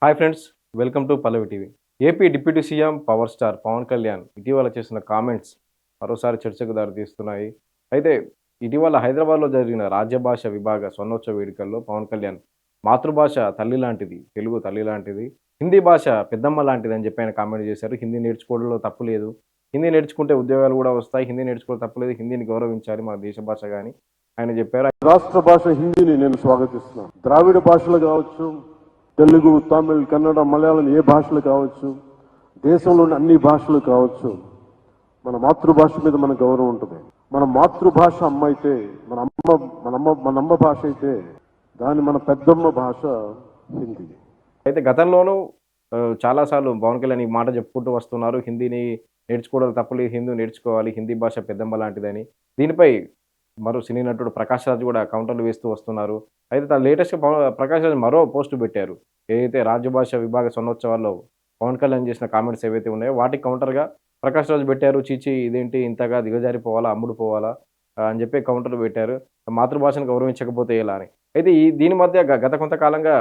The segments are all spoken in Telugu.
Hi friends, welcome to Pallavi TV. AP deputy CM power star Pawan Kalyan ఇటీవల చేసిన కామెంట్స్ మరోసారి చర్చకు దారితీస్తున్నాయి. అయితే ఇటీవల హైదరాబాద్‌లో జరిగిన రాజ్య భాష విభాగ స్వర్ణోత్సవ వేడుకల్లో పవన్ కళ్యాణ్ మాతృభాష తల్లి లాంటిది, తెలుగు తల్లి లాంటిది, హిందీ భాష పెద్దమ్మ లాంటిదని చెప్పి ఆయన కామెంట్ చేశారు. హిందీ నేర్చుకోవడంలో తప్పు లేదు. హిందీ నేర్చుకుంటే ఉద్యోగాలు కూడా వస్తాయి. హిందీ నేర్చుకోవడం తప్పులేదు. హిందీని గౌరవించాలి మన దేశ భాషగా అని ఆయన చెప్పారు. రాష్ట్ర భాష హిందీని నేను స్వాగతిస్తున్నాను. ద్రావిడ భాషలు కావచ్చు, తెలుగు, తమిళ్, కన్నడ, మలయాళం ఏ భాషలు కావచ్చు, దేశంలోని అన్ని భాషలు కావచ్చు, మన మాతృభాష మీద మన గౌరవం ఉంటుంది. మన మాతృభాష అమ్మ అయితే, మన అమ్మ భాష అయితే దాని మన పెద్దమ్మ భాష హిందీ. అయితే గతంలోనూ చాలాసార్లు పవన్ కళ్యాణ్ ఈ మాట చెప్పుకుంటూ వస్తున్నారు. హిందీని నేర్చుకోవడం తప్పులేదు. హిందీ నేర్చుకోవాలి. హిందీ భాష పెద్దమ్మ లాంటిదని. దీనిపై మరో సినీ నటుడు ప్రకాష్ రాజ్ కూడా కౌంటర్లు వేస్తూ వస్తున్నారు. అయితే తన లేటెస్ట్‌గా ప్రకాష్ రాజ్ మరో పోస్ట్ పెట్టారు. ఏదైతే రాజ్యభాష విభాగ స్వర్ణోత్సవాల్లో పవన్ కళ్యాణ్ చేసిన కామెంట్స్ ఏవైతే ఉన్నాయో వాటికి కౌంటర్‌గా ప్రకాష్ రాజ్ పెట్టారు. ఛీ! ఇదేంటి ఇంతగా దిగజారిపోవాలా? అమ్ముడు పోవాలా? అని చెప్పి కౌంటర్‌లు పెట్టారు. మాతృభాషను గౌరవించకపోతే ఎలా అని. అయితే దీని మధ్య గత కొంతకాలంగా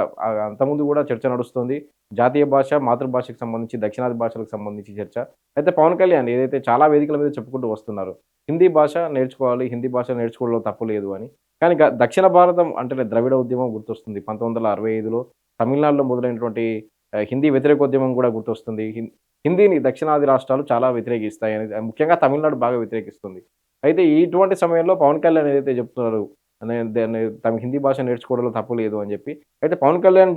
అంతకుముందు కూడా చర్చ నడుస్తుంది. జాతీయ భాష, మాతృభాషకు సంబంధించి దక్షిణాది భాషలకు సంబంధించి చర్చ. అయితే పవన్ కళ్యాణ్ ఏదైతే చాలా వేదికల మీద చెప్పుకుంటూ వస్తున్నారు. హిందీ భాష నేర్చుకోవాలి. హిందీ భాష నేర్చుకోవడంలో తప్పు లేదు అని. కానీ దక్షిణ భారతం అంటేనే ద్రవిడ ఉద్యమం గుర్తొస్తుంది. 1965లో తమిళనాడులో మొదలైనటువంటి హిందీ వ్యతిరేకోద్యమం కూడా గుర్తొస్తుంది. హిందీని దక్షిణాది రాష్ట్రాలు చాలా వ్యతిరేకిస్తాయని, ముఖ్యంగా తమిళనాడు బాగా వ్యతిరేకిస్తుంది. అయితే ఇటువంటి సమయంలో పవన్ కళ్యాణ్ ఏదైతే చెప్తున్నారో తమ హిందీ భాష నేర్చుకోవడంలో తప్పు లేదు అని చెప్పి. అయితే పవన్ కళ్యాణ్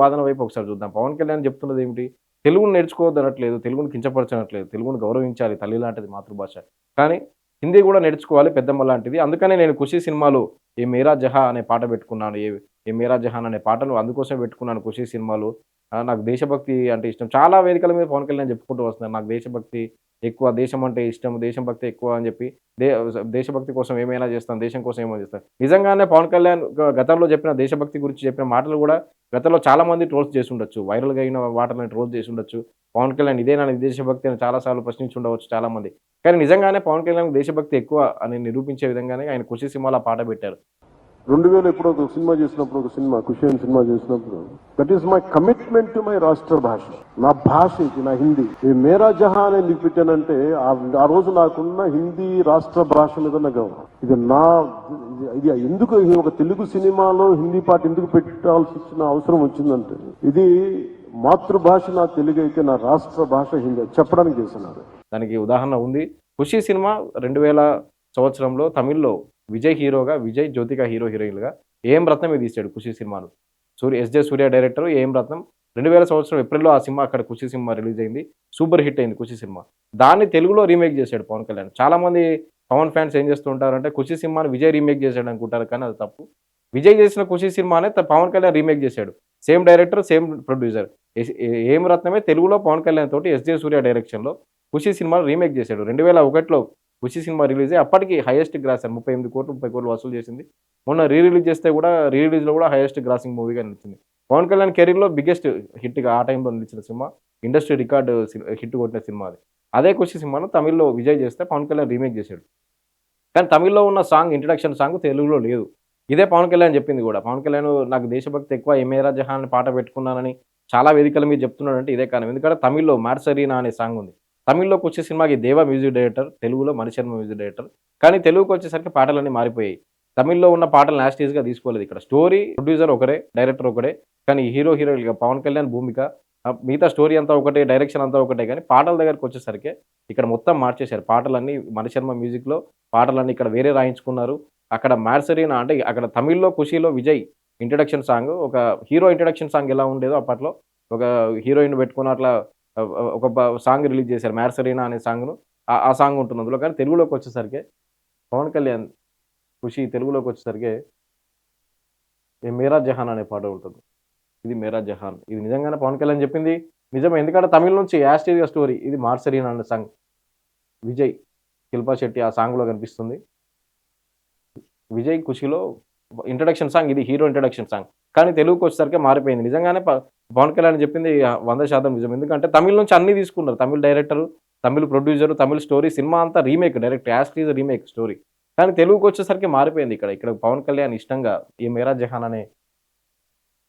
వాదన వైపు ఒకసారి చూద్దాం. పవన్ కళ్యాణ్ చెప్తున్నది ఏమిటి? తెలుగుని నేర్చుకోవద్దనట్లేదు. తెలుగుని కించపరచనట్లేదు. తెలుగుని గౌరవించాలి. తల్లి లాంటిది మాతృభాష. కానీ హిందీ కూడా నేర్చుకోవాలి పెద్దమ్మ లాంటిది. అందుకనే నేను 'ఖుషీ' సినిమాలో 'ఏ మేరా జహా' అనే పాట పెట్టుకున్నాను. 'ఏ మేరా జహాన్' అనే పాటను అందుకోసమే పెట్టుకున్నాను 'ఖుషీ' సినిమాలో. నాకు దేశభక్తి అంటే ఇష్టం. చాలా వేదికల మీద పవన్ కళ్యాణ్ చెప్పుకుంటూ వస్తున్నారు. నాకు దేశభక్తి ఎక్కువ, దేశం అంటే ఇష్టం, దేశం భక్తి ఎక్కువ అని చెప్పి దే దేశభక్తి కోసం ఏమైనా చేస్తాను, దేశం కోసం ఏమైనా చేస్తాను. నిజంగానే పవన్ కళ్యాణ్ గతంలో చెప్పిన దేశభక్తి గురించి చెప్పిన మాటలు కూడా గతంలో చాలామంది ట్రోల్స్ చేసుండొచ్చు. వైరల్‌గా అయిన వాటిని ట్రోల్ చేసుండొచ్చు. పవన్ కళ్యాణ్ ఇదేనా నీ దేశభక్తి అని చాలా సార్లు ప్రశ్నించుండవచ్చు చాలామంది. కానీ నిజంగానే పవన్ కళ్యాణ్‌కి దేశభక్తి ఎక్కువ అని నిరూపించే విధంగానే ఆయన 'ఖుషీ' సినిమాలో ఆ పాట పెట్టారు. 2000 ఎప్పుడో ఒక సినిమా చేసినప్పుడు, ఒక సినిమా 'ఖుషి' అని సినిమా చేసినప్పుడు, that is my commitment to my రాష్ట్ర భాష. నా భాష ఇది, నా హిందీ. ఈ మేరా జహాన్ అని ఎందుకు పెట్టానంటే ఆ రోజు నాకున్న హిందీ రాష్ట్ర భాష మీద నా గౌరవం. ఇది ఎందుకు ఒక తెలుగు సినిమాలో హిందీ పాట ఎందుకు పెట్టాల్సి వచ్చిన అవసరం వచ్చిందంటే, ఇది మాతృభాష నా తెలుగు అయితే నా రాష్ట్ర భాష హిందీ చెప్పడానికి చేస్తున్నారు. దానికి ఉదాహరణ ఉంది. 'ఖుషి' సినిమా 2000 సంవత్సరంలో తమిళ్‌లో విజయ్ హీరోగా, విజయ్, జ్యోతిక హీరోయిన్‌లుగా ఏఎం రత్నమే తీశాడు 'ఖుషి' సినిమాను. ఎస్‌జే సూర్య డైరెక్టర్, ఏఎం రత్నం. 2000 సంవత్సరం ఏప్రిల్‌లో ఆ సినిమా అక్కడ 'ఖుషి' సినిమా రిలీజ్ అయింది. సూపర్ హిట్ అయింది 'ఖుషి' సినిమా. దాన్ని తెలుగులో రీమేక్ చేశాడు పవన్ కళ్యాణ్. చాలామంది పవన్ ఫ్యాన్స్ ఏం చేస్తూ ఉంటారంటే 'ఖుషి' సినిమాని విజయ్ రీమేక్ చేశాడు అనుకుంటారు. కానీ అది తప్పు. విజయ్ చేసిన 'ఖుషి' సినిమానే పవన్ కళ్యాణ్ రీమేక్ చేశాడు. Same director, same producer. AM రత్నమే తెలుగులో పవన్ కళ్యాణ్ తోటి ఎస్‌జే సూర్య డైరెక్షన్‌లో 'ఖుషి' సినిమాను రీమేక్ చేశాడు. 2001లో 'ఖుషి' సినిమా రిలీజ్ అయ్యి అప్పటికి హైయెస్ట్ గ్రాసర్ 38 కోట్లు, 30 కోట్లు వసూలు చేసింది. మొన్న రిలీజ్‌లో కూడా హైయెస్ట్ గ్రాసింగ్ మూవీగా నిలిచింది. పవన్ కళ్యాణ్ కెరీర్‌లో బిగ్గెస్ట్ హిట్‌గా ఆ టైంలో నిలిచిన సినిమా, ఇండస్ట్రీ రికార్డ్ హిట్ కొట్టిన సినిమా అది. అదే 'ఖుషి' సినిమాను తమిళ్‌లో విజయ్ చేస్తే పవన్ కళ్యాణ్ రీమేక్ చేశాడు. కానీ తమిళ్‌లో ఉన్న సాంగ్, ఇంట్రడక్షన్ సాంగ్ తెలుగులో లేదు. ఇదే పవన్ కళ్యాణ్ చెప్పింది కూడా. పవన్ కళ్యాణ్ నాకు దేశభక్తి ఎక్కువ, 'ఏ మేరా జహాన్' అనే పాట పెట్టుకున్నానని చాలా వేదికల మీద చెప్తున్నాడంటే ఇదే కారణం. ఎందుకంటే తమిళ్లో 'మార్సరీనా' అనే సాంగ్ ఉంది. తమిళ్లోకి వచ్చే సినిమాకి దేవా మ్యూజిక్ డైరెక్టర్, తెలుగులో మణిశర్మ మ్యూజిక్ డైరెక్టర్. కానీ తెలుగుకొచ్చేసరికి పాటలన్నీ మారిపోయాయి. తమిళ్లో ఉన్న పాటలను యాజ్ టీజ్‌గా తీసుకోలేదు ఇక్కడ. స్టోరీ, ప్రొడ్యూసర్ ఒకరే, డైరెక్టర్ ఒకడే. కానీ హీరోయిన్‌లుగా పవన్ కళ్యాణ్, భూమిక, మిగతా స్టోరీ అంతా ఒకటే, డైరెక్షన్ అంతా ఒకటే గానీ పాటల దగ్గరికొచ్చేసరికి ఇక్కడ మొత్తం మార్చేశారు. పాటలన్నీ మణిశర్మ మ్యూజిక్‌లో పాటలన్నీ ఇక్కడ వేరే రాయించుకున్నారు. అక్కడ 'మార్సరీనా' అంటే అక్కడ తమిళ్లో 'ఖుషిలో' విజయ్ ఇంట్రడక్షన్ సాంగ్, ఒక హీరో ఇంట్రడక్షన్ సాంగ్ ఎలా ఉండేదో అప్పట్లో ఒక హీరోయిన్ పెట్టుకొని అట్లా ఒక సాంగ్ రిలీజ్ చేశారు 'మ్యార్సరీనా' అనే సాంగ్‌ను. ఆ సాంగ్ ఉంటుంది అందులో. కానీ తెలుగులోకొచ్చేసరికి పవన్ కళ్యాణ్ 'ఖుషి' తెలుగులోకొచ్చేసరికి 'ఏ మేరా జహాన్' అనే పాట ఉంటుంది. ఇది 'మేరా జహాన్'. ఇది నిజంగానే పవన్ కళ్యాణ్ చెప్పింది నిజమే. ఎందుకంటే తమిళ్ నుంచి యాజ్ టీజ్‌గా స్టోరీ. ఇది 'మార్సరీనా' అనే సాంగ్. విజయ్, శిల్పా శెట్టి ఆ సాంగ్‌లో కనిపిస్తుంది. విజయ్ 'ఖుషిలో' ఇంట్రడక్షన్ సాంగ్ ఇది, హీరో ఇంట్రడక్షన్ సాంగ్. కానీ తెలుగుకొచ్చేసరికి మారిపోయింది. నిజంగానే పవన్ కళ్యాణ్ చెప్పింది 100% నిజం. ఎందుకంటే తమిళ్ నుంచి అన్నీ తీసుకున్నారు. Tamil director, Tamil producer, Tamil story, cinema అంతా remake, direct as is remake story. కానీ తెలుగుకొచ్చేసరికి మారిపోయింది ఇక్కడ. ఇక్కడ పవన్ కళ్యాణ్ ఇష్టంగా 'ఏ మేరా జహాన్' అనే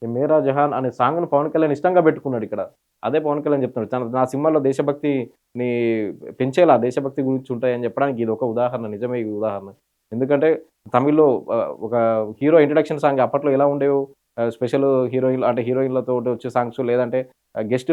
ఈ మేరా జహాన్ అనే సాంగ్‌ను పవన్ కళ్యాణ్ ఇష్టంగా పెట్టుకున్నాడు ఇక్కడ. అదే పవన్ కళ్యాణ్ చెప్తున్నాడు. నా సినిమాలో దేశభక్తిని పెంచేలా దేశభక్తి గురించి ఉంటాయని చెప్పడానికి ఇదొక ఉదాహరణ. నిజమే ఈ ఉదాహరణ. ఎందుకంటే తమిళ్‌లో ఒక హీరో ఇంట్రడక్షన్ సాంగ్ అప్పట్లో ఎలా ఉండేవో స్పెషల్ హీరోయిన్‌లు అంటే హీరోయిన్‌లతోటి వచ్చే సాంగ్స్ లేదంటే గెస్ట్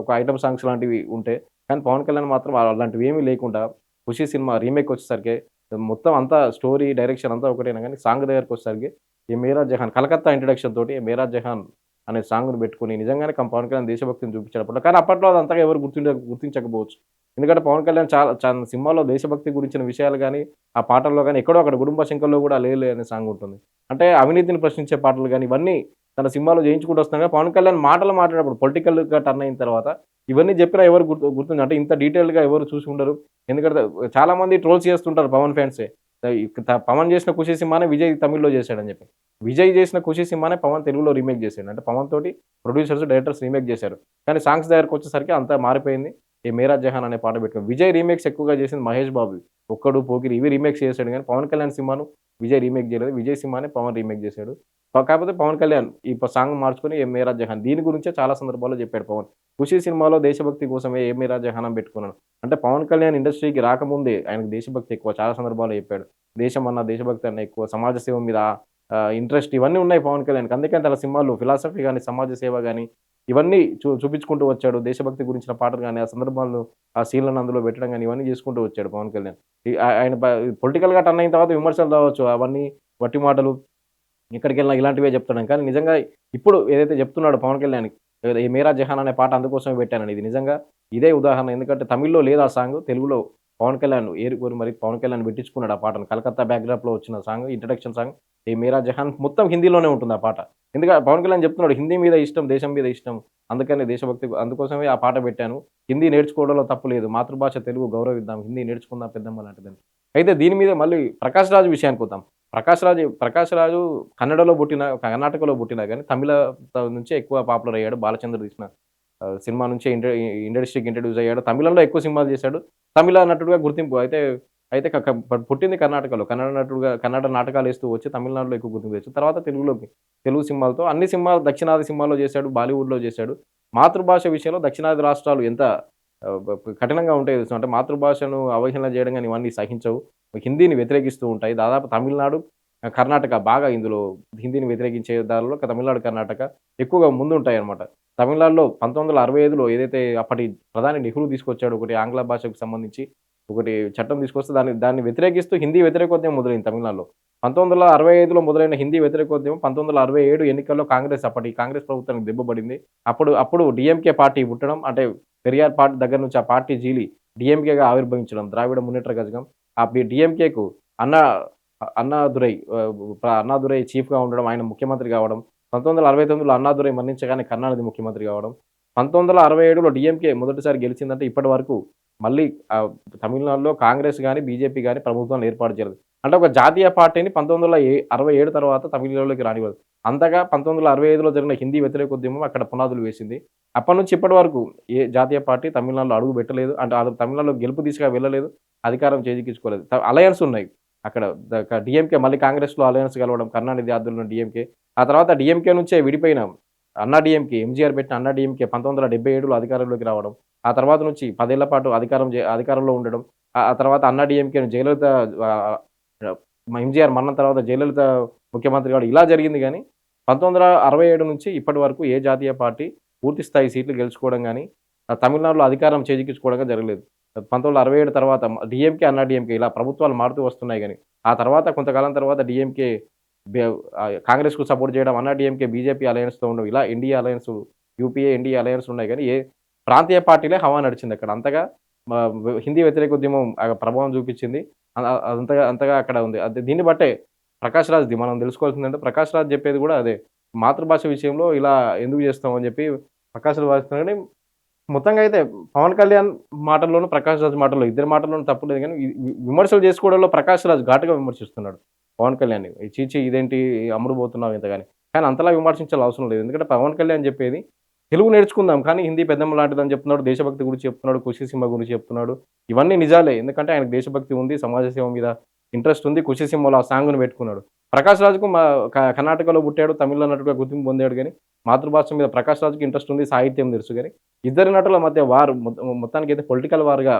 ఒక ఐటెమ్ సాంగ్స్ లాంటివి ఉంటాయి. కానీ పవన్ కళ్యాణ్ మాత్రం అలాంటివి ఏమీ లేకుండా 'ఖుషి' సినిమా రీమేక్ వచ్చేసరికి మొత్తం అంతా స్టోరీ, డైరెక్షన్ అంతా ఒకటేనా గానీ సాంగ్ దగ్గరికొచ్చేసరికి 'ఏ మేరా జహాన్' కలకత్తా ఇంట్రడక్షన్ తోటి 'ఏ మేరా జహాన్' అనే సాంగ్‌ని పెట్టుకొని నిజంగానే పవన్ కళ్యాణ్ దేశభక్తిని చూపించాడు అప్పట్లో. కానీ అప్పట్లో అది అంతగా ఎవరు గుర్తించకపోవచ్చు. ఎందుకంటే పవన్ కళ్యాణ్ చాలా సినిమాలో దేశభక్తి గురించిన విషయాలు గాని, ఆ పాటల్లో గాని ఎక్కడో అక్కడ 'గుడుంబ శంకర్‌లో' కూడా 'లేలే' అనే సాంగ్ ఉంటుంది. అంటే అవినీతిని ప్రశ్నించే పాటలు గాని ఇవన్నీ తన సినిమాలో చేయించుకుంటూ వస్తున్నాడు కానీ పవన్ కళ్యాణ్ మాటలు మాట్లాడేటప్పుడు పొలిటికల్‌గా టర్న్ అయిన తర్వాత ఇవన్నీ చెప్పినా ఎవరు గుర్తుంది అంటే ఇంత డీటెయిల్డ్‌గా ఎవరు చూసి ఉండరు. ఎందుకంటే చాలా మంది ట్రోల్స్ చేస్తుంటారు పవన్ ఫ్యాన్సే. పవన్ చేసిన 'ఖుషి' సినిమానే విజయ్ తమిళ్‌లో చేశాడని చెప్పి. విజయ్ చేసిన 'ఖుషి' సినిమానే పవన్ తెలుగులో రీమేక్ చేసాడు. అంటే పవన్ తోటి ప్రొడ్యూసర్స్, డైరెక్టర్స్ రీమేక్ చేశారు. కానీ సాంగ్స్ దగ్గరకొచ్చేసరికి అంతా మారిపోయింది. 'ఏ మేరా జహాన్' అనే పాట పెట్టుకుని విజయ్ రీమేక్స్ ఎక్కువగా చేసింది మహేష్ బాబు. 'ఒక్కడు', 'పోకిరి' ఇవి రీమేక్స్ చేసాడు గానీ పవన్ కళ్యాణ్ సినిమాను విజయ్ రీమేక్ చేయలేదు. విజయ్ సినిమానే పవన్ రీమేక్ చేశాడు. కాకపోతే పవన్ కళ్యాణ్ ఈ సాంగ్ మార్చుకొని 'ఏ మేరా జహాన్' దీని గురించే చాలా సందర్భాల్లో చెప్పాడు పవన్. 'ఖుషి' సినిమాలో దేశభక్తి కోసమే 'ఏ మేరా జహాన్' అని పెట్టుకున్నాను. అంటే పవన్ కళ్యాణ్ ఇండస్ట్రీకి రాకముందే ఆయనకు దేశభక్తి ఎక్కువ. చాలా సందర్భాల్లో చెప్పాడు. దేశం అన్న, దేశభక్తి అన్న ఎక్కువ. సమాజ సేవ మీద ఇంట్రెస్ట్ ఇవన్నీ ఉన్నాయి పవన్ కళ్యాణ్‌కి. అందుకని తన సినిమాల్లో ఫిలాసఫీ గాని, సమాజ సేవ గాని ఇవన్నీ చూపించుకుంటూ వచ్చాడు. దేశభక్తి గురించిన పాటలు గాని, ఆ సందర్భాలను, ఆ సీన్‌లను అందులో పెట్టడం గాని ఇవన్నీ చేసుకుంటూ వచ్చాడు పవన్ కళ్యాణ్. ఆయన పొలిటికల్‌గా టర్న్ అయిన తర్వాత విమర్శలు రావచ్చు. అవన్నీ వట్టి మాటలు. ఎక్కడికెళ్ళినా ఇలాంటివే చెప్తాడు. కానీ నిజంగా ఇప్పుడు ఏదైతే చెప్తున్నాడో పవన్ కళ్యాణ్ 'ఏ మేరా జహాన్' అనే పాట అందుకోసమే పెట్టానని ఇది నిజంగా ఇదే ఉదాహరణ. ఎందుకంటే తమిళ్‌లో లేదు ఆ సాంగ్. తెలుగులో పవన్ కళ్యాణ్ ఏరి మరి పవన్ కళ్యాణ్ పెట్టించుకున్నాడు ఆ పాటను. కలకత్తా బ్యాక్‌డ్రాప్‌లో వచ్చిన సాంగ్ ఇంట్రడక్షన్ సాంగ్ 'ఏ మేరా జహాన్' మొత్తం హిందీలోనే ఉంటుంది ఆ పాట. ఎందుకంటే పవన్ కళ్యాణ్ చెప్తున్నాడు హిందీ మీద ఇష్టం, దేశం మీద ఇష్టం. అందుకని దేశభక్తి అందుకోసమే ఆ పాట పెట్టాను. హిందీ నేర్చుకోవడంలో తప్పు లేదు. మాతృభాష తెలుగు గౌరవిద్దాం. హిందీ నేర్చుకుందాం పెద్దమ్మ లాంటిదని. అయితే దీని మీద మళ్ళీ 'ప్రకాష్ రాజ్' విషయానికొద్దాం. 'ప్రకాష్ రాజు' కర్ణాటకలో పుట్టినా గాని తమిళ నుంచే ఎక్కువ పాపులర్ అయ్యాడు. బాలచంద్ర తీసిన సినిమా నుంచే ఇండస్ట్రీకి ఇంట్రొడ్యూస్ అయ్యాడు. తమిళంలో ఎక్కువ సినిమాలు చేశాడు. తమిళ నటుడుగా గుర్తింపు అయితే అయితే క క పుట్టింది కర్ణాటకలో. కన్నడ నటుడుగా కన్నడ నాటకాలేస్తూ వచ్చి తమిళనాడులో ఎక్కువ గుర్తింపు తెచ్చాడు. తర్వాత తెలుగు సినిమాలతో అన్ని సినిమాలు దక్షిణాది సినిమాల్లో చేశాడు. బాలీవుడ్‌లో చేశాడు. మాతృభాష విషయంలో దక్షిణాది రాష్ట్రాలు ఎంత కఠినంగా ఉంటాయో తెలుసా? అంటే మాతృభాషను అవహేళన చేయడం గాని ఇవన్నీ సహించవు. హిందీని వ్యతిరేకిస్తూ ఉంటాయి. దాదాపు తమిళనాడు, కర్ణాటక బాగా ఇందులో హిందీని వ్యతిరేకించే దానిలో తమిళనాడు, కర్ణాటక ఎక్కువగా ముందుంటాయన్నమాట. తమిళనాడులో 1965లో ఏదైతే అప్పటి ప్రధాని నెహ్రూ తీసుకొచ్చాడో ఒకటి ఆంగ్ల భాషకు సంబంధించి ఒకటి చట్టం తీసుకొస్తే దాన్ని వ్యతిరేకిస్తూ హిందీ వ్యతిరేకోద్యమం మొదలైంది తమిళనాడులో. 1965లో మొదలైన హిందీ వ్యతిరేకోద్యమం 1967 ఎన్నికల్లో అప్పటి కాంగ్రెస్ ప్రభుత్వానికి దెబ్బ పడింది. అప్పుడు డీఎంకే పార్టీ పుట్టడం అంటే పెరియార్ పార్టీ దగ్గర నుంచి ఆ పార్టీ జీలి డీఎంకేగా ఆవిర్భవించడం. ద్రావిడ మున్నేట్ర కజగం. ఆ డీఎంకేకు అన్నా అన్నాదురై చీఫ్‌గా ఉండడం. ఆయన ముఖ్యమంత్రి కావడం. 1969లో అన్నాదురై మరణించగానే కరుణానిధి ముఖ్యమంత్రి కావడం. 1967లో డీఎంకే మొదటిసారి గెలిచిందంటే ఇప్పటి వరకు మళ్ళీ తమిళనాడులో కాంగ్రెస్ గాని, బీజేపీ గాని ప్రభుత్వాన్ని ఏర్పాటు చేయలేదు. అంటే ఒక జాతీయ పార్టీని 1967 తర్వాత తమిళనాడులోకి రానివ్వదు. అంతగా 1965లో జరిగిన హిందీ వ్యతిరేకోద్యమం అక్కడ పునాదులు వేసింది. అప్పటినుంచి ఇప్పటి వరకు ఏ జాతీయ పార్టీ తమిళనాడులో అడుగు పెట్టలేదు. అంటే తమిళనాడులో గెలుపు దిశగా వెళ్ళలేదు. అధికారం చేజిక్కించుకోలేదు. అలయన్స్ ఉన్నాయి. అక్కడ డీఎంకే మళ్ళీ కాంగ్రెస్‌లో అలయన్స్ కలవడం. కరుణానిధి ఆధ్వర్యంలో డీఎంకే. ఆ తర్వాత డీఎంకే నుంచే విడిపోయిన అన్నా డీఎంకే ఎంజీఆర్ పెట్టిన అన్నా డీఎంకే 1977లో అధికారంలోకి రావడం. ఆ తర్వాత నుంచి 10 ఏళ్ల పాటు అధికారంలో ఉండడం. ఆ తర్వాత అన్నా డీఎంకేను జయలలిత ఆహ్, ఎంజీఆర్ మరణం తర్వాత జయలలిత ముఖ్యమంత్రి కావడం ఇలా జరిగింది గానీ 1967 నుంచి ఇప్పటి వరకు ఏ జాతీయ పార్టీ పూర్తి స్థాయి సీట్లు గెలుచుకోవడం గానీ, తమిళనాడులో అధికారం చేజిక్కించుకోవడం గాని జరగలేదు. 1967 తర్వాత డీఎంకే, అన్నా డీఎంకే ఇలా ప్రభుత్వాలు మారుతూ వస్తున్నాయి గానీ, ఆ తర్వాత కొంతకాలం తర్వాత డీఎంకే కాంగ్రెస్‌కు సపోర్ట్ చేయడం, అన్నా డీఎంకే, బీజేపీ అలయన్స్‌తో ఉండడం. ఇలా NDA alliance, UPA, NDA alliance ఉన్నాయి గానీ, ప్రాంతీయ పార్టీలే హవా నడిచిందక్కడ. అంతగా హిందీ వ్యతిరేకోద్యమం ప్రభావం చూపించింది. అంతగా అక్కడ ఉంది. దీన్ని బట్టే 'ప్రకాష్ రాజ్‌ది' మనం తెలుసుకోవాల్సిందంటే 'ప్రకాష్ రాజ్' చెప్పేది గూడా అదే. మాతృభాష విషయంలో ఇలా ఎందుకు చేస్తాం అని చెప్పి 'ప్రకాష్ రాజ్' వాదిస్తున్నాడు గానీ, మొత్తంగా అయితే పవన్ కళ్యాణ్ మాటల్లోను, 'ప్రకాష్ రాజ్' మాటల్లో ఇద్దరి మాటల్లోనూ తప్పు లేదు గానీ, విమర్శలు చేసుకోవడంలో 'ప్రకాష్ రాజ్' ఘాటుగా విమర్శిస్తున్నాడు పవన్ కళ్యాణ్‌ని. "ఛీ! ఇదేంటి అమ్ముడుపోతున్నావు ఇంతగాని." కానీ అంతలా విమర్శించాల్సిన అవసరం లేదు. ఎందుకంటే పవన్ కళ్యాణ్ చెప్పేది తెలుగు నేర్చుకుందాం. కానీ హిందీ పెద్దమ్మ లాంటిదని చెప్తున్నాడు. దేశభక్తి గురించి చెప్తున్నాడు. 'ఖుషి' సినిమా గురించి చెప్తున్నాడు. ఇవన్నీ నిజాలే. ఎందుకంటే ఆయనకు దేశభక్తి ఉంది. సమాజ సేవ మీద ఇంట్రెస్ట్ ఉంది. 'ఖుషి' సినిమాలో ఆ సాంగ్‌ని పెట్టుకున్నాడు. ప్రకాష్ రాజ్‌కు కర్ణాటకలో పుట్టాడు. తమిళ్‌లో నటుడుగా గుర్తింపు పొందాడు గానీ, మాతృభాష మీద ప్రకాష్ రాజ్‌కి ఇంట్రెస్ట్ ఉంది. సాహిత్యం తెలుసు గానీ, ఇద్దరి నటుల మధ్య వార్ మొత్తానికైతే పొలిటికల్ వార్‌గా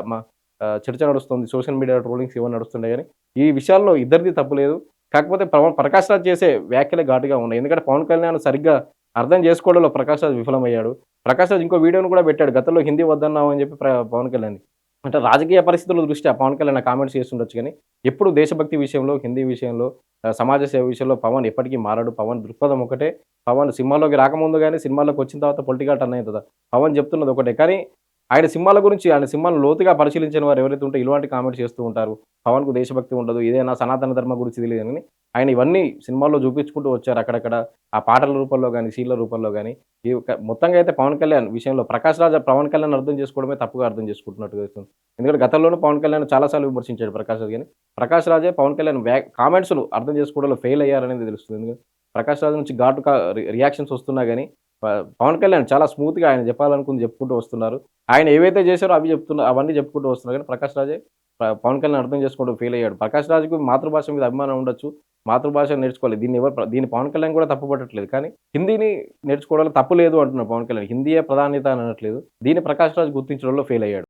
చర్చ నడుస్తుంది. సోషల్ మీడియా ట్రోలింగ్స్ ఇవన్నీ నడుస్తున్నాయి గానీ, ఈ విషయాల్లో ఇద్దరిది తప్పు లేదు. కాకపోతే ప్రకాష్ రాజ్ చేసే వ్యాఖ్యలే ఘాటుగా ఉన్నాయి. ఎందుకంటే పవన్ కళ్యాణ్ సరిగ్గా అర్థం చేసుకోవడంలో ప్రకాష్ రాజ్ విఫలమయ్యాడు. ప్రకాష్ రాజ్ ఇంకో వీడియోను కూడా పెట్టాడు. గతంలో హిందీ వద్దన్నావు అని చెప్పి పవన్ కళ్యాణ్‌ని. అంటే రాజకీయ పరిస్థితుల దృష్ట్యా పవన్ కళ్యాణ్ ఆ కామెంట్స్ చేస్తుండొచ్చు గానీ, ఎప్పుడు దేశభక్తి విషయంలో, హిందీ విషయంలో, సమాజ సేవ విషయంలో పవన్ ఎప్పటికీ మారడు. పవన్ దృక్పథం ఒకటే. పవన్ సినిమాలోకి రాకముందు గానీ, సినిమాలోకి వచ్చిన తర్వాత పొలిటికల్ టర్న్ అయిన తర్వాత పవన్ చెప్తున్నది ఒకటే. కానీ ఆయన సినిమాల గురించి, ఆయన సినిమాలను లోతుగా పరిశీలించిన వారు ఎవరైతే ఉంటే ఇలాంటి కామెంట్స్ చేస్తూ ఉంటారు. పవన్‌కు దేశభక్తి ఉండదు. ఇదేనా సనాతన ధర్మం గురించి తెలియదు అని ఆయన ఇవన్నీ సినిమాల్లో చూపించుకుంటూ వచ్చారు అక్కడక్కడ. ఆ పాటల రూపంలో గానీ, సీన్‌ల రూపంలో గానీ, ఈ మొత్తంగా అయితే పవన్ కళ్యాణ్ విషయంలో ప్రకాష్ రాజ్ పవన్ కళ్యాణ్ అర్థం చేసుకోవడమే తప్పుగా అర్థం చేసుకుంటున్నట్టుగా అవుతుంది. ఎందుకంటే గతంలోనూ పవన్ కళ్యాణ్ చాలా సార్లు విమర్శించాడు ప్రకాష్ రాజ్ గాని. ప్రకాష్ రాజే పవన్ కళ్యాణ్ కామెంట్స్‌ను అర్థం చేసుకోవడంలో ఫెయిల్ అయ్యారనేది తెలుస్తుంది. ఎందుకంటే ప్రకాష్ రాజ్ నుంచి ఘాటుగా రియాక్షన్స్ వస్తున్నా గానీ, పవన్ కళ్యాణ్ చాలా స్మూత్‌గా ఆయన చెప్పాలనుకుంది చెప్పుకుంటూ వస్తున్నారు. ఆయన ఏవైతే చేశారో అవన్నీ చెప్పుకుంటూ వస్తున్నారు. కానీ ప్రకాష్ రాజే పవన్ కళ్యాణ్ అర్థం చేసుకోవడం ఫెయిల్ అయ్యాడు. ప్రకాష్ రాజ్‌కు మాతృభాష మీద అభిమానం ఉండొచ్చు. మాతృభాష నేర్చుకోవాలి. దీన్ని పవన్ కళ్యాణ్ కూడా తప్పు పట్టట్లేదు. కానీ హిందీని నేర్చుకోవడంలో తప్పు లేదు అంటున్నారు పవన్ కళ్యాణ్. హిందీయే ప్రాధాన్యత అని అనట్లేదు. దీన్ని ప్రకాష్ రాజ్ గుర్తించడంలో ఫెయిల్ అయ్యాడు.